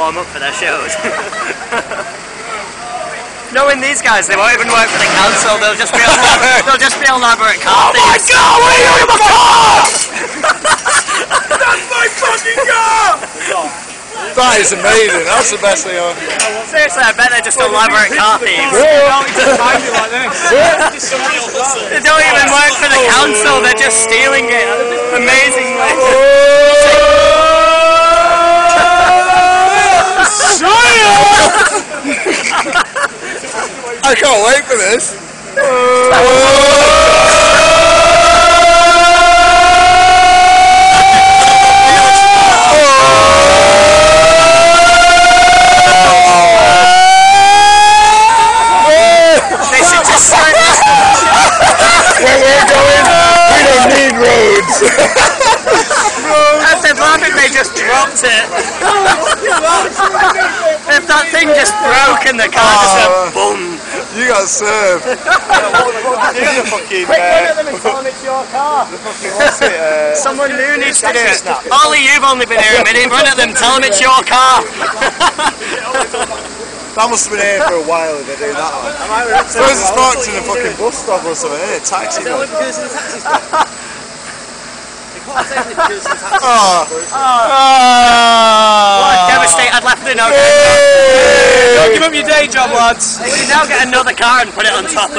warm up for their shows. Knowing these guys, they won't even work for the council. They'll just be elaborate car thieves. Oh my God! What are you doing in my car? That's my fucking car! That is amazing. That's the best thing ever. Seriously, I bet they're just elaborate car thieves. They don't even work for the council. They're just stealing it amazingly. I can't wait for this. They should just sign Where we're going, we don't need roads. If they're laughing, they just dropped it. If that thing just broke and the car just went boom. You got served. Someone new needs to do it. Ollie, you've only been here a minute. Run at them, tell them it's your car. That must have been here for a while if they're doing that one. I suppose it's parked in a fucking bus stop or something, isn't it? Taxi. What a devastating. I'd left it no. Hey! Don't give up your day job, lads. You now get another car and put it on top of